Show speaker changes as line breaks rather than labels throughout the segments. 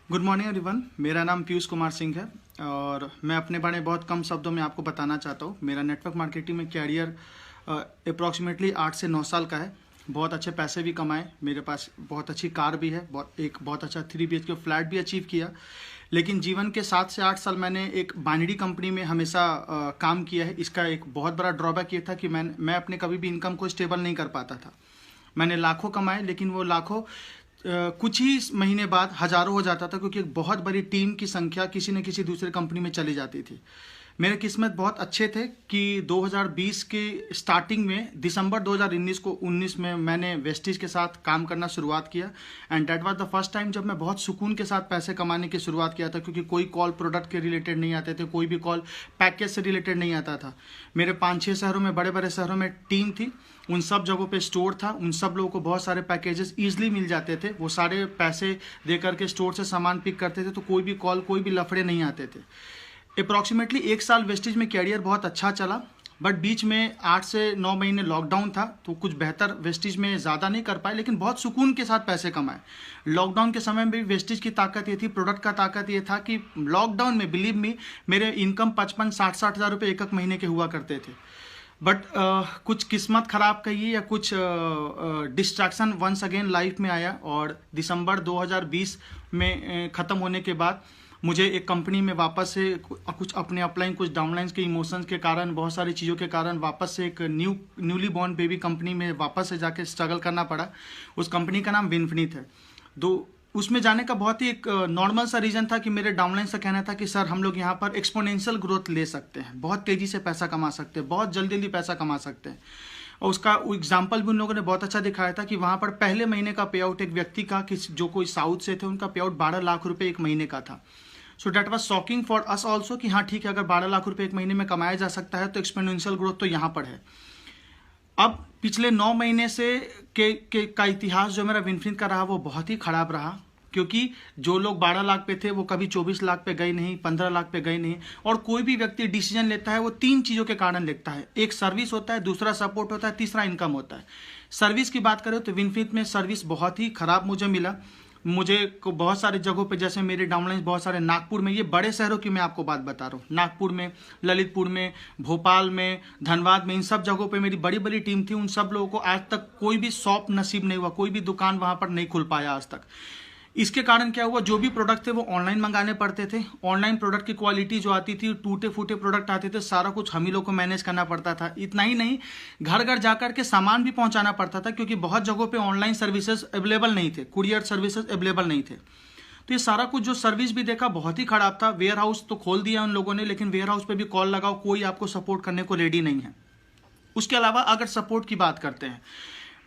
Good morning everyone. मेरा नाम पीयूष कुमार सिंह है और मैं अपने बारे में बहुत कम शब्दों में आपको बताना चाहता हूँ। मेरा नेटवर्क मार्केटिंग में कैरियर अप्रॉक्सीमेटली 8 से 9 साल का है। बहुत अच्छे पैसे भी कमाए, मेरे पास बहुत अच्छी कार भी है, बहुत अच्छा 3 BHK फ्लैट भी अचीव किया। लेकिन जीवन के 7 से 8 साल मैंने एक बाइनरी कंपनी में हमेशा काम किया है। इसका एक बहुत बड़ा ड्रॉबैक ये था कि मैं अपने कभी भी इनकम को स्टेबल नहीं कर पाता था। मैंने लाखों कमाए, लेकिन वो लाखों कुछ ही महीने बाद हजारों हो जाता था, क्योंकि एक बहुत बड़ी टीम की संख्या किसी न किसी दूसरे कंपनी में चली जाती थी। मेरे किस्मत बहुत अच्छे थे कि 2020 के स्टार्टिंग में दिसंबर 2019 में मैंने वेस्टिज के साथ काम करना शुरुआत किया। And that was the first time जब मैं बहुत सुकून के साथ पैसे कमाने की शुरुआत किया था, क्योंकि कोई कॉल प्रोडक्ट के रिलेटेड नहीं आते थे, कोई भी कॉल पैकेज से रिलेटेड नहीं आता था। मेरे 5-6 शहरों में, बड़े बड़े शहरों में टीम थी, उन सब जगहों पे स्टोर था, उन सब लोगों को बहुत सारे पैकेजेस ईजिली मिल जाते थे। वो सारे पैसे दे करके स्टोर से सामान पिक करते थे, तो कोई भी कॉल, कोई भी लफड़े नहीं आते थे। अप्रॉक्सीमेटली 1 साल वेस्टिज में कैरियर बहुत अच्छा चला, बट बीच में 8 से 9 महीने लॉकडाउन था, तो कुछ बेहतर वेस्टिज में ज़्यादा नहीं कर पाए, लेकिन बहुत सुकून के साथ पैसे कमाए। लॉकडाउन के समय में भी वेस्टिज की ताकत ये थी, प्रोडक्ट का ताकत ये था कि लॉकडाउन में बिलीव मी मेरे इनकम 55-60 हज़ार रुपये एक महीने के हुआ करते थे। बट कुछ किस्मत खराब कहिए या कुछ डिस्ट्रैक्शन वंस अगेन लाइफ में आया, और दिसंबर 2020 में ख़त्म होने के बाद मुझे एक कंपनी में वापस से कुछ अपने अपलाइन, कुछ डाउनलाइंस के इमोशंस के कारण, बहुत सारी चीज़ों के कारण वापस से एक न्यूली बॉर्न बेबी कंपनी में वापस से जाके स्ट्रगल करना पड़ा। उस कंपनी का नाम विनफिनिट है। उसमें जाने का बहुत ही एक नॉर्मल सा रीज़न था कि मेरे डाउनलाइन से कहना था कि सर हम लोग यहाँ पर एक्सपोनेंशियल ग्रोथ ले सकते हैं, बहुत तेज़ी से पैसा कमा सकते हैं, बहुत जल्दी जल्दी पैसा कमा सकते हैं। और उसका एग्जाम्पल भी उन लोगों ने बहुत अच्छा दिखाया था कि वहाँ पर पहले महीने का पे आउट एक व्यक्ति का, जो कोई साउथ से थे, उनका पे आउट 12 लाख रुपये एक महीने का था। So that was shocking for us also कि हाँ ठीक है, अगर 12 लाख रुपये एक महीने में कमाया जा सकता है तो एक्सपोनेंशियल ग्रोथ तो यहाँ पर है। अब पिछले 9 महीने से का इतिहास जो मेरा विनफिनिट का रहा, वो बहुत ही खराब रहा, क्योंकि जो लोग 12 लाख पे थे वो कभी 24 लाख पे गए नहीं, 15 लाख पे गए नहीं। और कोई भी व्यक्ति डिसीजन लेता है वो 3 चीज़ों के कारण लेता है। एक सर्विस होता है, दूसरा सपोर्ट होता है, तीसरा इनकम होता है। सर्विस की बात करें तो विनफिनिट में सर्विस बहुत ही खराब मुझे मिला। मुझे बहुत सारी जगहों पे, जैसे मेरे डाउनलाइन बहुत सारे नागपुर में, ये बड़े शहरों की मैं आपको बात बता रहा हूँ, नागपुर में, ललितपुर में, भोपाल में, धनबाद में, इन सब जगहों पे मेरी बड़ी बड़ी टीम थी। उन सब लोगों को आज तक कोई भी शॉप नसीब नहीं हुआ, कोई भी दुकान वहाँ पर नहीं खुल पाया आज तक। इसके कारण क्या हुआ, जो भी प्रोडक्ट थे वो ऑनलाइन मंगाने पड़ते थे। ऑनलाइन प्रोडक्ट की क्वालिटी जो आती थी, टूटे फूटे प्रोडक्ट आते थे, सारा कुछ हम ही लोग को मैनेज करना पड़ता था। इतना ही नहीं, घर घर जाकर के सामान भी पहुंचाना पड़ता था, क्योंकि बहुत जगहों पे ऑनलाइन सर्विसेज अवेलेबल नहीं थे, कुरियर सर्विसेज अवेलेबल नहीं थे। तो ये सारा कुछ जो सर्विस भी देखा बहुत ही खराब था। वेयर हाउस तो खोल दिया उन लोगों ने, लेकिन वेयर हाउस पे भी कॉल लगाओ, कोई आपको सपोर्ट करने को रेडी नहीं है। उसके अलावा अगर सपोर्ट की बात करते हैं,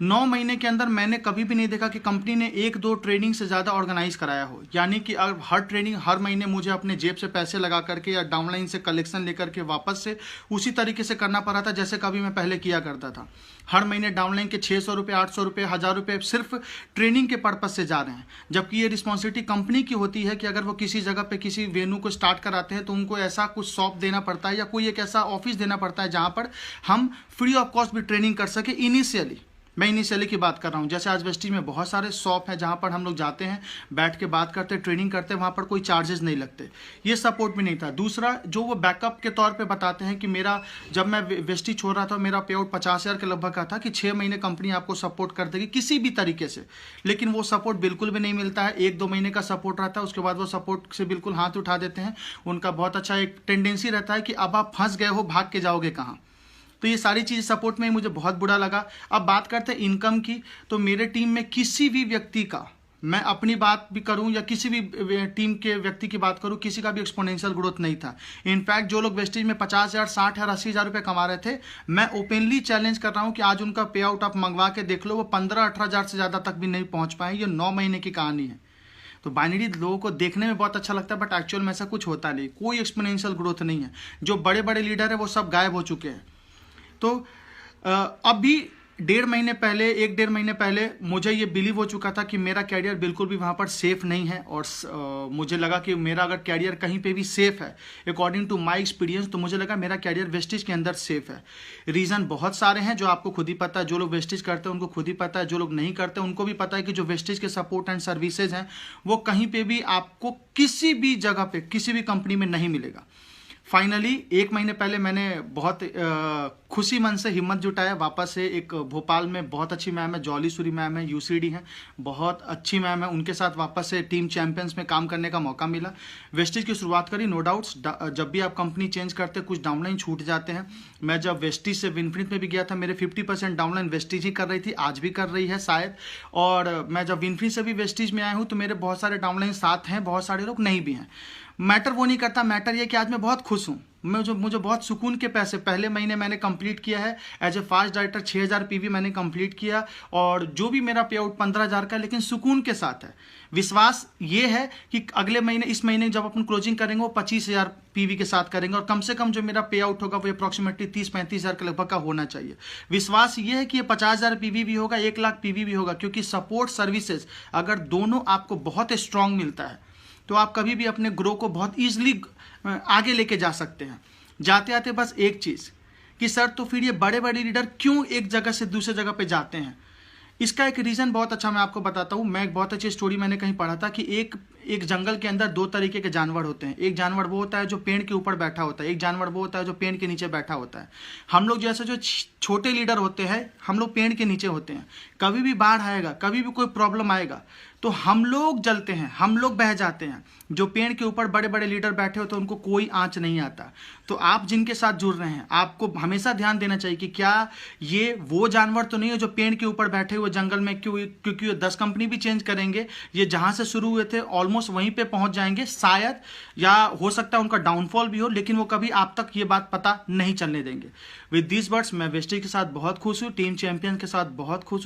9 महीने के अंदर मैंने कभी भी नहीं देखा कि कंपनी ने 1-2 ट्रेनिंग से ज़्यादा ऑर्गेनाइज कराया हो। यानी कि अब हर ट्रेनिंग, हर महीने मुझे अपने जेब से पैसे लगा करके या डाउनलाइन से कलेक्शन लेकर के वापस से उसी तरीके से करना पड़ा था जैसे कभी मैं पहले किया करता था। हर महीने डाउनलाइन के 600 रुपये, 800 रुपये, 1000 रुपये सिर्फ ट्रेनिंग के पर्पज से जा रहे हैं। जबकि ये रिस्पॉन्सिबिलिटी कंपनी की होती है कि अगर वो किसी जगह पे किसी वेन्यू को स्टार्ट कराते हैं तो उनको ऐसा कुछ शॉप देना पड़ता है या कोई एक ऐसा ऑफिस देना पड़ता है जहाँ पर हम फ्री ऑफ कॉस्ट भी ट्रेनिंग कर सके। इनिशियली मैं इनिशियली की बात कर रहा हूँ। जैसे आज वेस्टिज में बहुत सारे शॉप हैं जहाँ पर हम लोग जाते हैं, बैठ के बात करते हैं, ट्रेनिंग करते हैं, वहाँ पर कोई चार्जेस नहीं लगते। ये सपोर्ट भी नहीं था। दूसरा, जो वो बैकअप के तौर पे बताते हैं कि मेरा, जब मैं वेस्टिज छोड़ रहा था, मेरा पे आउट 50,000 के लगभग का था कि 6 महीने कंपनी आपको सपोर्ट कर देगी किसी भी तरीके से। लेकिन वो सपोर्ट बिल्कुल भी नहीं मिलता है। 1-2 महीने का सपोर्ट रहता है, उसके बाद वो सपोर्ट से बिल्कुल हाथ उठा देते हैं। उनका बहुत अच्छा एक टेंडेंसी रहता है कि अब आप फंस गए हो, भाग के जाओगे कहाँ। तो ये सारी चीज़ सपोर्ट में मुझे बहुत बुरा लगा। अब बात करते हैं इनकम की, तो मेरे टीम में किसी भी व्यक्ति का, मैं अपनी बात भी करूं या किसी भी टीम के व्यक्ति की बात करूं, किसी का भी एक्सपोनेंशियल ग्रोथ नहीं था। इनफैक्ट जो लोग वेस्टिज में 50,000, 60,000, 80,000 रुपये कमा रहे थे, मैं ओपनली चैलेंज कर रहा हूं कि आज उनका पे आउट आप मंगवा के देख लो, वो 15-18,000 से ज़्यादा तक भी नहीं पहुँच पाए। ये 9 महीने की कहानी है। तो बाइनरी लोगों को देखने में बहुत अच्छा लगता है, बट एक्चुअल में ऐसा कुछ होता नहीं, कोई एक्सपोनेंशियल ग्रोथ नहीं है। जो बड़े बड़े लीडर है वो सब गायब हो चुके हैं। तो अब भी एक डेढ़ महीने पहले मुझे ये बिलीव हो चुका था कि मेरा कैरियर बिल्कुल भी वहाँ पर सेफ नहीं है, और मुझे लगा कि मेरा अगर कैरियर कहीं पे भी सेफ है अकॉर्डिंग टू माय एक्सपीरियंस, तो मुझे लगा मेरा कैरियर वेस्टिज के अंदर सेफ है। रीज़न बहुत सारे हैं जो आपको खुद ही पता है, जो लोग वेस्टिज करते हैं उनको खुद ही पता है, जो लोग नहीं करते उनको भी पता है कि जो वेस्टिज के सपोर्ट एंड सर्विसेज हैं वो कहीं पर भी आपको किसी भी जगह पर किसी भी कंपनी में नहीं मिलेगा। फाइनली 1 महीने पहले मैंने बहुत खुशी मन से हिम्मत जुटाया, वापस से एक भोपाल में बहुत अच्छी मैम है, जॉलीसुरी मैम है, यूसीडी है, बहुत अच्छी मैम है, उनके साथ वापस से टीम चैंपियंस में काम करने का मौका मिला। वेस्टिज की शुरुआत करी। नो डाउट्स, जब भी आप कंपनी चेंज करते हैं कुछ डाउनलाइन छूट जाते हैं। मैं जब वेस्टिज से विनफिनिट में भी गया था, मेरे 50% डाउनलाइन वेस्टिज ही कर रही थी, आज भी कर रही है शायद। और मैं जब विनफिनिट से भी वेस्टिज में आया हूँ तो मेरे बहुत सारे डाउनलाइन साथ हैं, बहुत सारे लोग नहीं भी हैं। मैटर वो नहीं करता, मैटर ये कि आज मैं बहुत खुश हूँ। मुझे बहुत सुकून के पैसे पहले महीने मैंने कंप्लीट किया है as a fast director. 6000 PV मैंने कंप्लीट किया, और जो भी मेरा पे आउट 15000 का, लेकिन सुकून के साथ है। विश्वास ये है कि अगले महीने, इस महीने जब अपन क्लोजिंग करेंगे वो 25000 पीवी के साथ करेंगे, और कम से कम जो मेरा पे आउट होगा वो अप्रॉक्सीमेटली 30-35 के लगभग का होना चाहिए। विश्वास ये है कि ये 50000 पीवी भी होगा, 1 लाख पीवी भी होगा, क्योंकि सपोर्ट सर्विसेज अगर दोनों आपको बहुत स्ट्रांग मिलता है तो आप कभी भी अपने ग्रो को बहुत ईजिली आगे लेके जा सकते हैं। जाते आते बस एक चीज़ कि सर तो फिर ये बड़े बड़े लीडर क्यों एक जगह से दूसरे जगह पे जाते हैं, इसका एक रीज़न बहुत अच्छा मैं आपको बताता हूँ। मैं एक बहुत अच्छी स्टोरी मैंने कहीं पढ़ा था कि एक जंगल के अंदर 2 तरीके के जानवर होते हैं। एक जानवर वो होता है जो पेड़ के ऊपर बैठा होता है, एक जानवर वो होता है जो पेड़ के नीचे बैठा होता है। हम लोग जैसे जो छोटे लीडर होते हैं, हम लोग पेड़ के नीचे होते हैं। कभी भी बाढ़ आएगा, कभी भी कोई प्रॉब्लम आएगा तो हम लोग जलते हैं, हम लोग बह जाते हैं। जो पेड़ के ऊपर बड़े बड़े लीडर बैठे होते हैं उनको कोई आंच नहीं आता। तो आप जिनके साथ जुड़ रहे हैं, आपको हमेशा ध्यान देना चाहिए कि क्या ये वो जानवर तो नहीं है जो पेड़ के ऊपर बैठे हुए जंगल में, क्योंकि ये 10 कंपनी भी चेंज करेंगे, ये जहां से शुरू हुए थे ऑलमोस्ट वहीं पे पहुंच जाएंगे शायद, या हो सकता है उनका डाउनफॉल भी हो, लेकिन वो कभी आप तक ये बात पता नहीं चलने देंगे। विद दिस वर्ड्स मैं वेस्टिज के साथ बहुत खुश हूँ, टीम चैंपियन के साथ बहुत खुश हूँ।